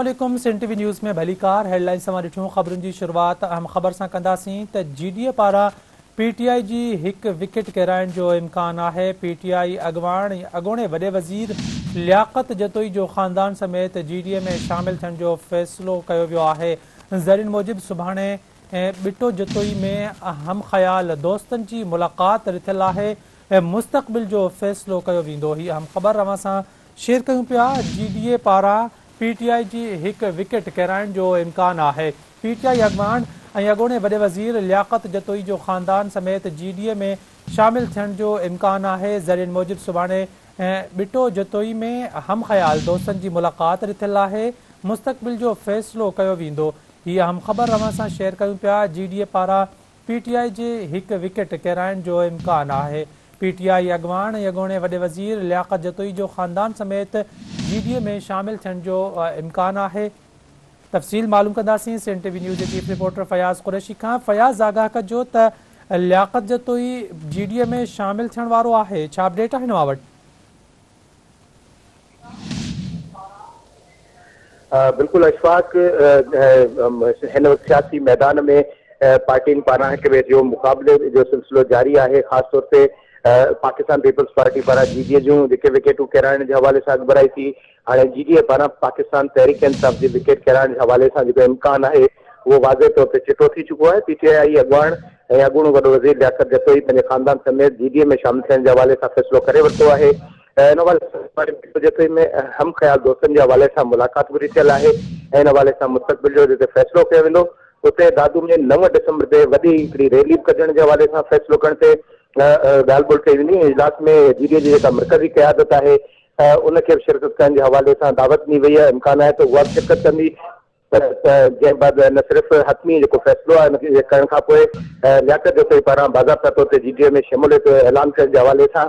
वालेकुम Sindh TV news में भलीकार headline सां ॾिठूं ख़बरुनि जी शुरूआत अहम ख़बर सां कंदासीं त जीडीए पारां पीटीआई जी हिकु विकेट किराइण जो इम्कान आहे। पीटीआई अॻूणे वॾे वज़ीर लियाक़त जतोई जो ख़ानदान समेत जीडीए में शामिल थियण जो फ़ैसिलो कयो वियो आहे। ज़रीन मूजिबि सुभाणे बिटो जतोई में हम ख़याल दोस्तनि जी मुलाक़ात रिथियलु आहे ऐं मुस्तक़बिल जो फ़ैसिलो कयो वेंदो। हीअ अहम ख़बर अव्हां सां शेयर कयूं पिया। जीडीए पारां पीटीआई जी हिकु विकेट किराइण जो इम्कान आहे। पीटीआई अॻवान ऐं अॻूणे वॾे वज़ीर लियाक़त जतोई जो ख़ानदान समेत जीडीए में शामिल थियण जो इम्कान आहे। ज़रीन मूजिबि सुभाणे बिटो जतोई में हम ख़याल दोस्तनि जी मुलाक़ात रिथियलु आहे। मुस्तक़बिल जो फ़ैसिलो कयो वेंदो। हीअ अहम ख़बर अव्हां सां शेयर कयूं पिया। जीडीए पारां पीटीआई जे हिकु विकेट किराइण जो इम्कान आहे। पीटीआई अॻवान ऐं अॻूणे वॾे वज़ीर लियाक़त जतोई जो ख़ानदान समेत जीडीए में शामिल थियण जो इम्कान आहे। तफ़सील मालूम कंदासीं सिंध टीवी न्यूज़ जे चीफ रिपोर्टर फयाज़ कुरैशी खां। फयाज़, आगाह कजो त लियाक़त जतोई जीडीए में शामिल थियण वारो आहे, छा अपडेट आहे हिन वटि? बिल्कुल अशफाक, हिन वक्त सियासी मैदान में पार्टियुनि पारां हिक ॿिए जो मुक़ाबले जो सिलसिलो जारी आहे। ख़ासि तौर ते पाकिस्तान पीपल्स पार्टी पारां जीडीए जूं जेके विकेटूं किराइण जे हवाले सां अॻुबराई थी। हाणे जीडीए पारां पाकिस्तान तहरीक इंसाफ़ जे विकेट किराइण जे हवाले सां जेको इम्कान आहे उहो वाज़े तौर ते चिटो थी चुको आहे। पीटीआई अॻवान ऐं अॻूणो वॾो वज़ीर लियाक़त जतोई पंहिंजे ख़ानदान समेत जीडीए में शामिल थियण जे हवाले सां फ़ैसिलो करे वरितो आहे। इन हवाले जतोई में हम ख़याल दोस्तनि जे हवाले सां मुलाक़ात बि थियल आहे ऐं इन हवाले सां मुस्तक़बिल जो जिते फ़ैसिलो कयो वेंदो उते दादू में 9 डिसंबर ते वॾी हिकिड़ी रैली कढण जे हवाले सां फ़ैसिलो करण ते ॻाल्हि ॿोल कई वेंदी। इजलास में जीडीए जी जेका मर्कज़ी क़यादत आहे उनखे बि शिरकत करण जे हवाले सां दावत ॾिनी वई आहे। इम्कान आहे त उहा शिरकत कंदी। जंहिं बाद न सिर्फ़ हतमी जेको फ़ैसिलो आहे उनखे करण खां पोइ लियाक़त जतोई पारां बाज़ाब्ता तौर ते जीडीए में शमूलियत ऐलान करण जे हवाले सां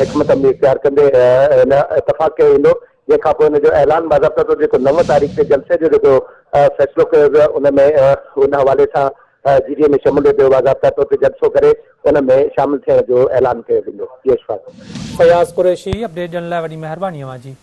हिकमत अमली इख्तियार कंदे इतफ़ाक़ कयो वेंदो। जंहिंखां पोइ हुनजो ऐलान बाज़ाब्ता तौर जेको 9 तारीख़ ते जलसे जो जेको फ़ैसिलो कयो वियो उन में उन हवाले सां जीडीए में शमूलियत जो बाज़ाब्ता तौर ते जलसो करे उन में शामिल थियण जो ऐलान कयो वेंदो। फयाज़ कुरैशी अपडेट ॾियण लाइ वॾी महिरबानी अव्हां जी।